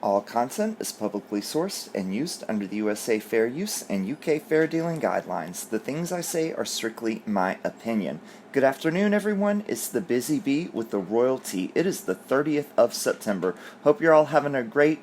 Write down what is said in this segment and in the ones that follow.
All content is publicly sourced and used under the USA Fair Use and UK Fair Dealing Guidelines. The things I say are strictly my opinion. Good afternoon, everyone. It's the Bizzy Bee with the royalty. It is the 30th of September. Hope you're all having a great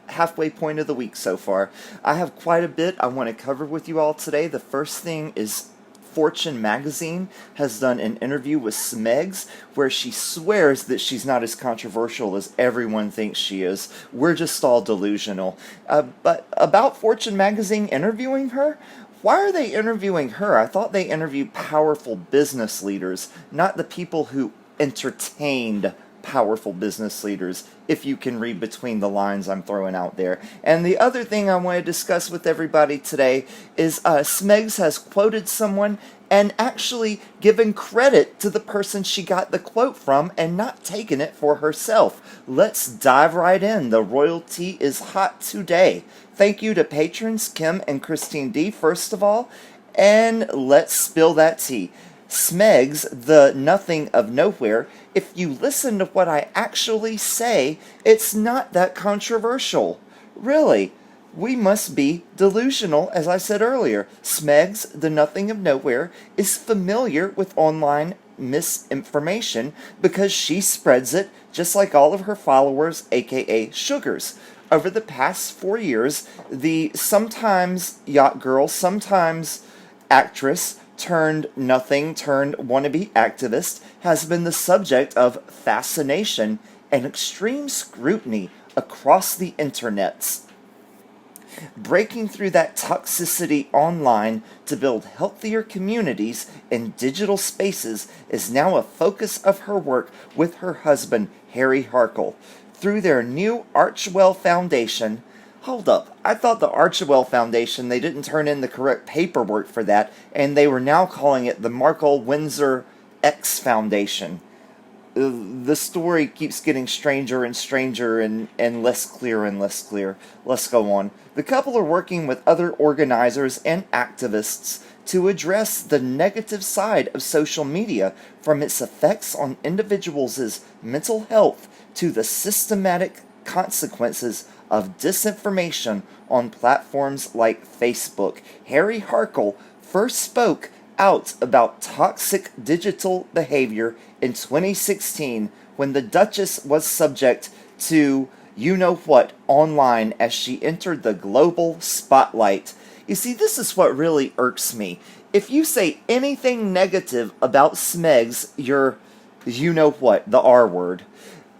halfway point of the week so far. I have quite a bit I want to cover with you all today. The first thing is Fortune magazine has done an interview with Smegs where she swears that she's not as controversial as everyone thinks she is. We're just all delusional. But about Fortune magazine interviewing her, why are they interviewing her? I thought they interviewed powerful business leaders, not the people who entertained powerful business leaders, if you can read between the lines I'm throwing out there. And the other thing I want to discuss with everybody today is Smegs has quoted someone and actually given credit to the person she got the quote from and not taken it for herself. Let's dive right in. The royalty is hot today. Thank you to patrons Kim and Christine D, first of all, and let's spill that tea. Smegs, the nothing of nowhere, if you listen to what I actually say, it's not that controversial. Really, we must be delusional, as I said earlier. Smegs, the nothing of nowhere, is familiar with online misinformation because she spreads it just like all of her followers, aka sugars. Over the past 4 years, the sometimes yacht girl, sometimes actress, turned nothing, turned wannabe activist, has been the subject of fascination and extreme scrutiny across the internets. Breaking through that toxicity online to build healthier communities in digital spaces is now a focus of her work with her husband, Harry Harkle. Through their new Archwell Foundation. Hold up, I thought the Archwell Foundation, they didn't turn in the correct paperwork for that, and they were now calling it the Markle Windsor X Foundation. The story keeps getting stranger and stranger and less clear and less clear. Let's go on. The couple are working with other organizers and activists to address the negative side of social media, from its effects on individuals' mental health to the systematic consequences of disinformation on platforms like Facebook. Harry Harkle first spoke out about toxic digital behavior in 2016 when the Duchess was subject to you-know-what online as she entered the global spotlight. You see, this is what really irks me. If you say anything negative about Smegs, you're you-know-what, the R word.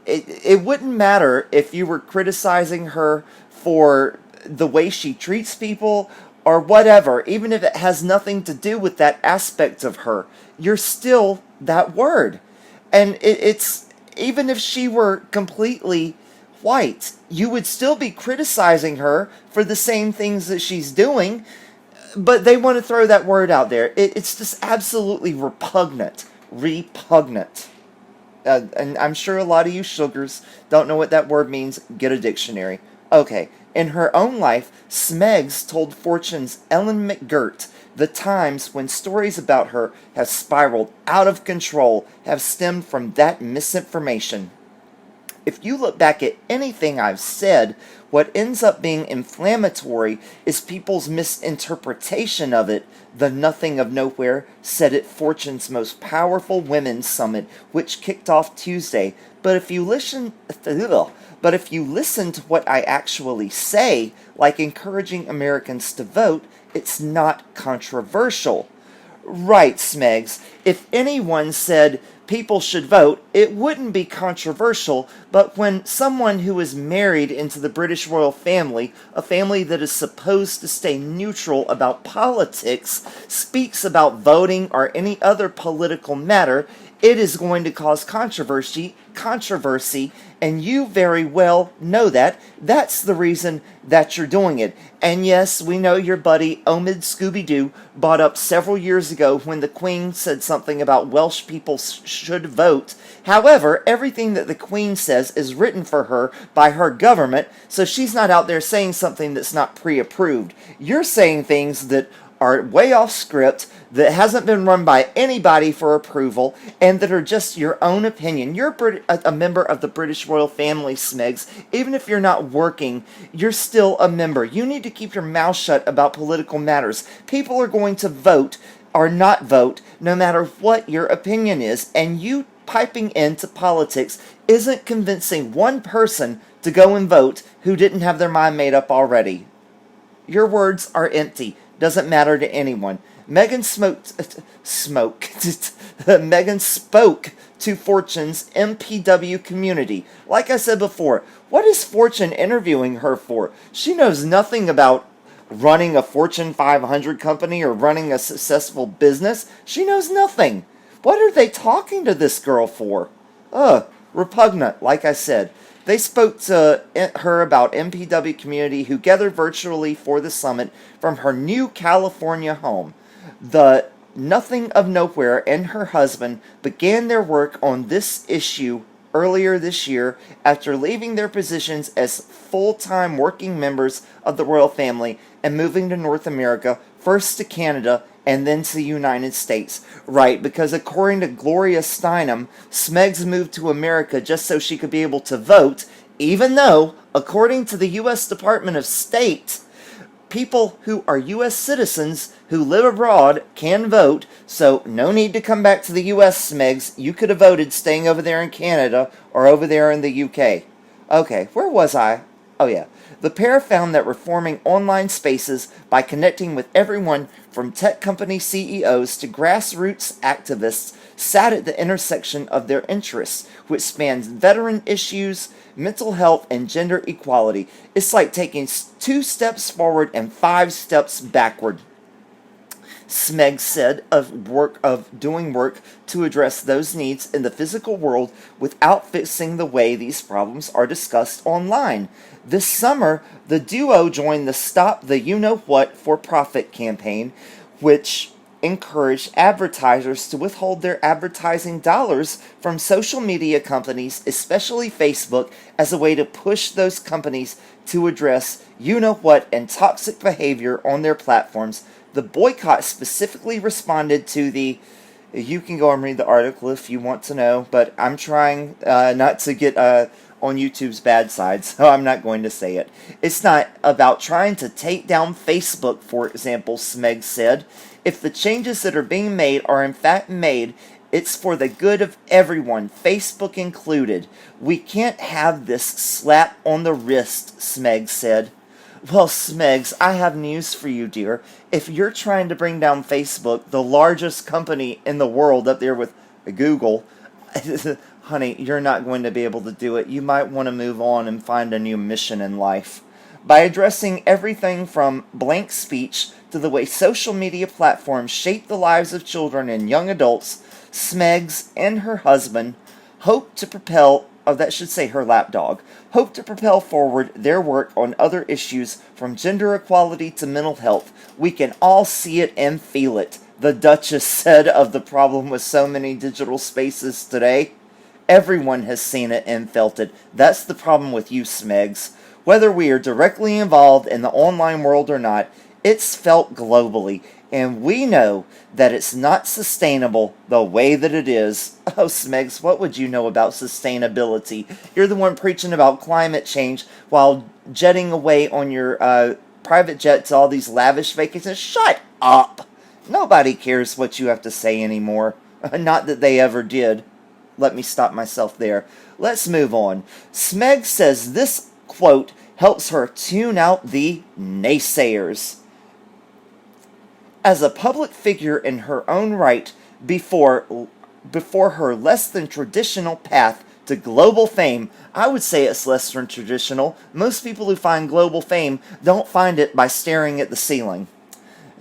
It wouldn't matter if you were criticizing her for the way she treats people or whatever, even if it has nothing to do with that aspect of her. You're still that word. And it's even if she were completely white, you would still be criticizing her for the same things that she's doing, but they want to throw that word out there. It's just absolutely repugnant. Repugnant. And I'm sure a lot of you sugars don't know what that word means. Get a dictionary. Okay, in her own life, Smegs told Fortune's Ellen megxit the times when stories about her have spiraled out of control have stemmed from that misinformation. If you look back at anything I've said, what ends up being inflammatory is people's misinterpretation of it. The nothing of nowhere said at Fortune's most powerful women's summit, which kicked off Tuesday. But if you listen to what I actually say, like encouraging Americans to vote, it's not controversial. Right, Smegs. If anyone said people should vote, it wouldn't be controversial, but when someone who is married into the British royal family, a family that is supposed to stay neutral about politics, speaks about voting or any other political matter, it is going to cause controversy, and you very well know that. That's the reason that you're doing it. And yes, we know your buddy Omid Scooby-Doo brought up several years ago when the Queen said something about Welsh people should vote. However, everything that the Queen says is written for her by her government, so she's not out there saying something that's not pre-approved. You're saying things that are way off script, that hasn't been run by anybody for approval, and that are just your own opinion. You're a member of the British royal family, Smegs. Even if you're not working, you're still a member. You need to keep your mouth shut about political matters. People are going to vote or not vote, no matter what your opinion is, and you piping into politics isn't convincing one person to go and vote who didn't have their mind made up already. Your words are empty. Doesn't matter to anyone. Meghan Meghan spoke to Fortune's MPW community. Like I said before, what is Fortune interviewing her for? She knows nothing about running a Fortune 500 company or running a successful business. She knows nothing. What are they talking to this girl for? Repugnant, like I said. They spoke to her about MPW community who gathered virtually for the summit from her new California home. The Nothing of Nowhere and her husband began their work on this issue earlier this year after leaving their positions as full-time working members of the royal family and moving to North America, first to Canada and then to the United States. Right, because according to Gloria Steinem, Smegs moved to America just so she could be able to vote, even though, according to the U.S. Department of State, people who are U.S. citizens who live abroad can vote, so no need to come back to the U.S., Smegs. You could have voted staying over there in Canada or over there in the U.K. Okay, where was I? Oh yeah. The pair found that reforming online spaces by connecting with everyone from tech company CEOs to grassroots activists sat at the intersection of their interests, which spans veteran issues, mental health, and gender equality. It's like taking 2 steps forward and 5 steps backward. Smegs said of doing work to address those needs in the physical world without fixing the way these problems are discussed online. This summer, the duo joined the Stop the You-Know-What for-profit campaign, which encouraged advertisers to withhold their advertising dollars from social media companies, especially Facebook, as a way to push those companies to address you-know-what and toxic behavior on their platforms. The boycott specifically responded to the... You can go and read the article if you want to know, but I'm trying not to get on YouTube's bad side, so I'm not going to say it. It's not about trying to take down Facebook, for example, Smegs said. If the changes that are being made are in fact made, it's for the good of everyone, Facebook included. We can't have this slap on the wrist, Smegs said. Well, Smegs, I have news for you, dear. If you're trying to bring down Facebook, the largest company in the world up there with Google, honey, you're not going to be able to do it. You might want to move on and find a new mission in life. By addressing everything from blank speech to the way social media platforms shape the lives of children and young adults, Smegs and her husband hope to propel, her lapdog, hope to propel forward their work on other issues from gender equality to mental health. We can all see it and feel it, the Duchess said of the problem with so many digital spaces today. Everyone has seen it and felt it. That's the problem with you, Smegs. Whether we are directly involved in the online world or not, it's felt globally, and we know that it's not sustainable the way that it is. Oh, Smegs, what would you know about sustainability? You're the one preaching about climate change while jetting away on your private jet to all these lavish vacations. Shut up! Nobody cares what you have to say anymore. Not that they ever did. Let me stop myself there. Let's move on. Smegs says this quote helps her tune out the naysayers. As a public figure in her own right, before her less than traditional path to global fame, I would say it's less than traditional. Most people who find global fame don't find it by staring at the ceiling.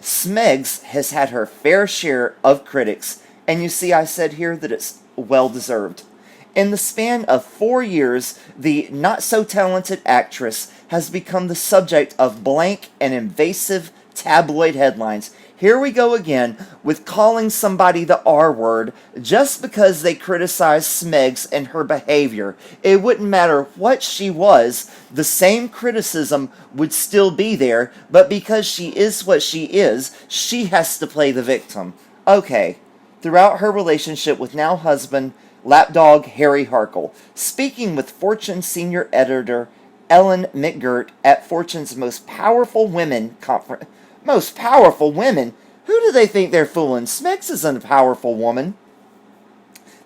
Smegs has had her fair share of critics, and you see I said here that it's well-deserved. In the span of 4 years, the not-so-talented actress has become the subject of blank and invasive tabloid headlines. Here we go again with calling somebody the R word just because they criticize Smegs and her behavior. It wouldn't matter what she was, the same criticism would still be there, but because she is what she is, she has to play the victim. Okay, throughout her relationship with now husband, lapdog Harry Harkle, speaking with Fortune senior editor Ellen McGirt at Fortune's Most Powerful Women conference. Most powerful women? Who do they think they're fooling? Smegs isn't a powerful woman.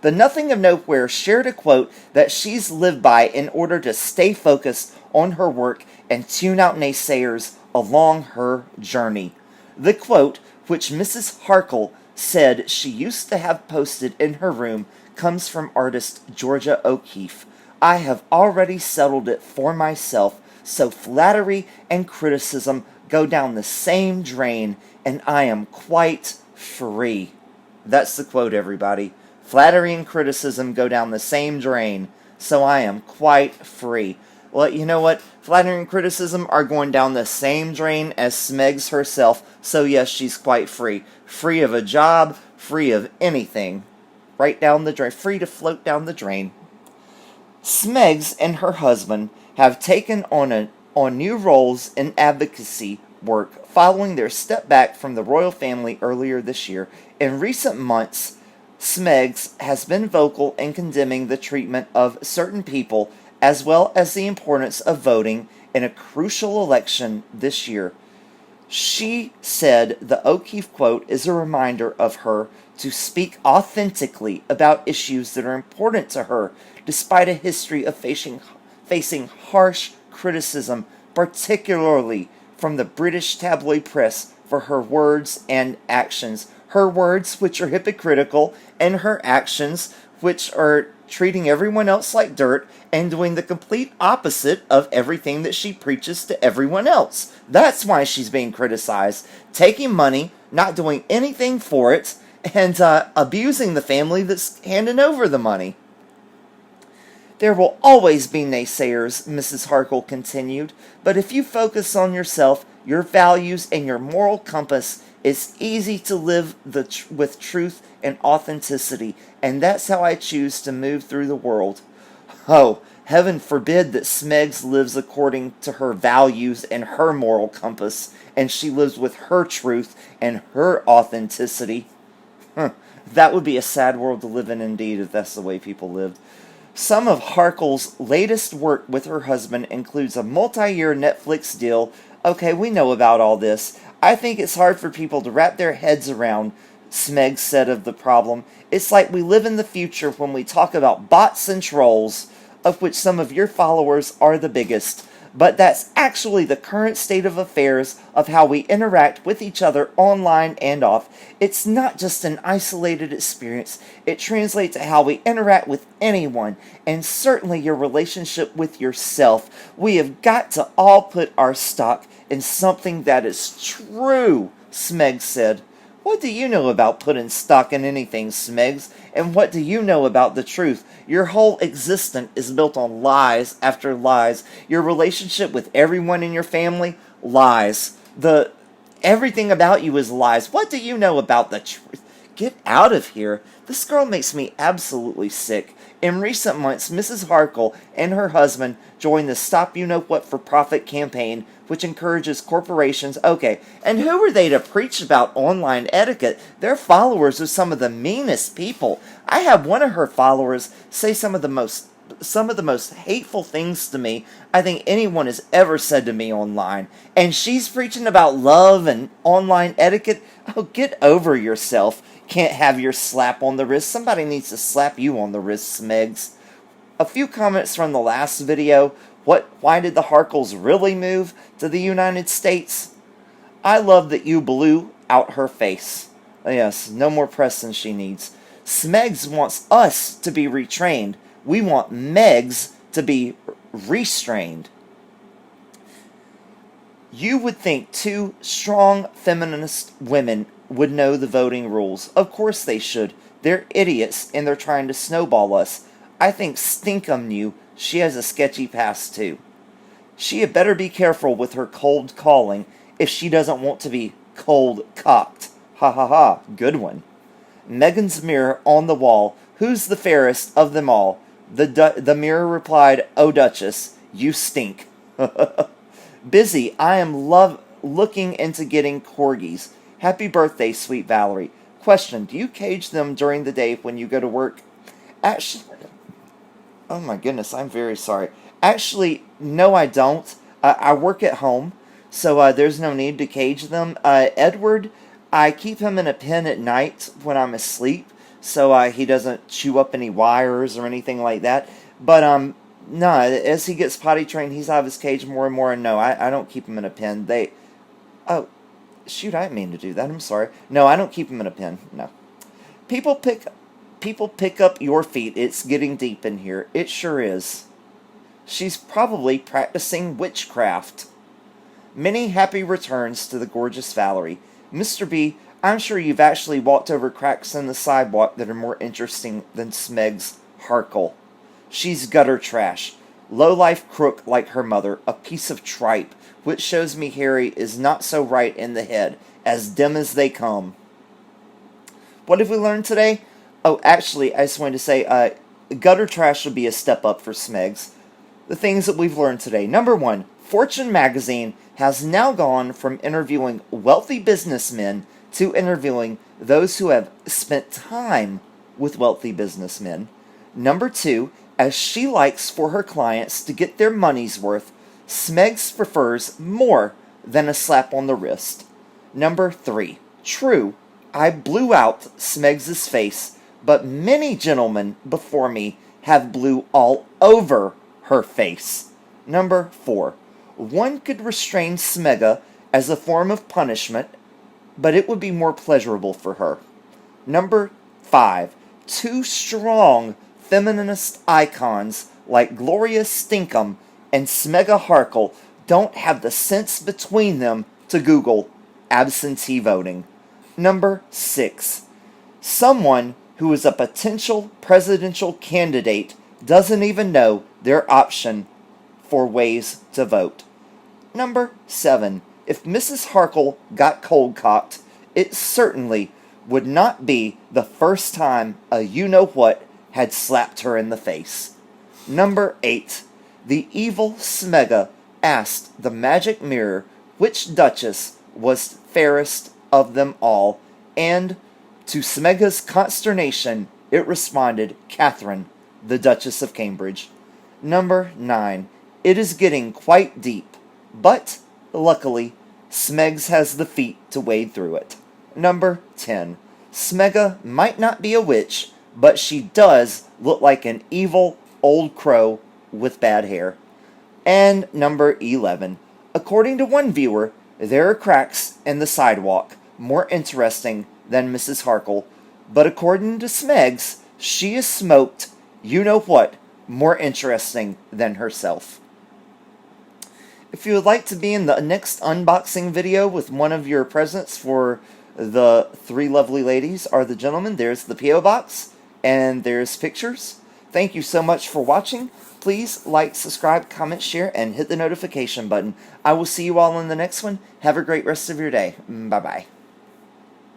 The Nothing of Nowhere shared a quote that she's lived by in order to stay focused on her work and tune out naysayers along her journey. The quote, which Mrs. Harkle said she used to have posted in her room, comes from artist Georgia O'Keeffe. I have already settled it for myself, so flattery and criticism go down the same drain, and I am quite free. That's the quote, everybody. Flattery and criticism go down the same drain, so I am quite free. Well, you know what? Flattery and criticism are going down the same drain as Smegs herself, so yes, she's quite free. Free of a job, free of anything. Right down the drain. Free to float down the drain. Smegs and her husband have taken on new roles in advocacy work following their step back from the royal family earlier this year. In recent months, Smegs has been vocal in condemning the treatment of certain people as well as the importance of voting in a crucial election this year. She said the O'Keeffe quote is a reminder of her to speak authentically about issues that are important to her, despite a history of facing harsh criticism, particularly from the British tabloid press, for her words and actions. Her words, which are hypocritical, and her actions, which are treating everyone else like dirt and doing the complete opposite of everything that she preaches to everyone else. That's why she's being criticized. Taking money, not doing anything for it, and abusing the family that's handing over the money. There will always be naysayers, Mrs. Harkle continued, but if you focus on yourself, your values, and your moral compass, it's easy to live with truth and authenticity, and that's how I choose to move through the world. Oh, heaven forbid that Smegs lives according to her values and her moral compass, and she lives with her truth and her authenticity. That would be a sad world to live in indeed if that's the way people lived. Some of Harkle's latest work with her husband includes a multi-year Netflix deal. Okay, we know about all this. I think it's hard for people to wrap their heads around, Smegs said of the problem. It's like we live in the future when we talk about bots and trolls, of which some of your followers are the biggest. But that's actually the current state of affairs of how we interact with each other online and off. It's not just an isolated experience. It translates to how we interact with anyone, and certainly your relationship with yourself. We have got to all put our stock in something that is true, Smegs said. What do you know about putting stock in anything, Smegs? And what do you know about the truth? Your whole existence is built on lies after lies. Your relationship with everyone in your family, lies. Everything about you is lies. What do you know about the truth? Get out of here. This girl makes me absolutely sick. In recent months, Mrs. Harkle and her husband joined the Stop You Know What for Profit campaign, which encourages corporations. Okay, and who are they to preach about online etiquette? Their followers are some of the meanest people. I have one of her followers say some of the most hateful things to me I think anyone has ever said to me online. And she's preaching about love and online etiquette. Oh, get over yourself. Can't have your slap on the wrist. Somebody needs to slap you on the wrist, Smegs. A few comments from the last video. Why did the Harkles really move to the United States? I love that you blew out her face. Yes, no more press than she needs. Smegs wants us to be retrained. We want Megs to be restrained. You would think two strong feminist women would know the voting rules. Of course they should. They're idiots and they're trying to snowball us. I think Stinkum knew she has a sketchy past too. She had better be careful with her cold calling. if she doesn't want to be cold cocked. Ha ha ha, good one. Megan's mirror on the wall. Who's the fairest of them all? The mirror replied, "Oh, Duchess, you stink." Busy, I am looking into getting corgis. Happy birthday, sweet Valerie. Question, do you cage them during the day when you go to work? Actually, oh my goodness, I'm very sorry. Actually, no, I don't. I work at home, so there's no need to cage them. Edward, I keep him in a pen at night when I'm asleep, so he doesn't chew up any wires or anything like that. But no, as he gets potty trained, he's out of his cage more and more. And no, I don't keep him in a pen. Oh, shoot, I didn't mean to do that. I'm sorry. No, I don't keep him in a pen. No. People pick up your feet. It's getting deep in here. It sure is. She's probably practicing witchcraft. Many happy returns to the gorgeous Valerie. Mr. B, I'm sure you've actually walked over cracks in the sidewalk that are more interesting than Smegs Harkle. She's gutter trash. Low-life crook like her mother, a piece of tripe, which shows me Harry is not so right in the head, as dim as they come. What have we learned today? Oh, actually, I just wanted to say, gutter trash would be a step up for Smegs. The things that we've learned today. Number one, Fortune magazine has now gone from interviewing wealthy businessmen to interviewing those who have spent time with wealthy businessmen. Number two, as she likes for her clients to get their money's worth, Smegs prefers more than a slap on the wrist. Number three, true, I blew out Smegs' face, but many gentlemen before me have blew all over her face. Number four, one could restrain Smega as a form of punishment, but it would be more pleasurable for her. Number five, two strong feminist icons like Gloria Stinkum and Smega Harkle don't have the sense between them to Google absentee voting. Number six, someone who is a potential presidential candidate doesn't even know their option for ways to vote. Number seven, if Mrs. Harkle got cold-cocked, it certainly would not be the first time a you-know-what had slapped her in the face. Number eight, the evil Smega asked the magic mirror which duchess was fairest of them all, and to Smega's consternation, it responded, Catherine, the Duchess of Cambridge. Number 9. It is getting quite deep, but, luckily, Smegs has the feet to wade through it. Number 10. Smega might not be a witch, but she does look like an evil old crow with bad hair. And number 11. According to one viewer, there are cracks in the sidewalk, more interesting than Mrs. Harkle, but according to Smegs, she is smoked, you know what, more interesting than herself. If you would like to be in the next unboxing video with one of your presents for the three lovely ladies or the gentlemen, there's the P.O. Box, and there's pictures. Thank you so much for watching. Please like, subscribe, comment, share, and hit the notification button. I will see you all in the next one. Have a great rest of your day. Bye-bye.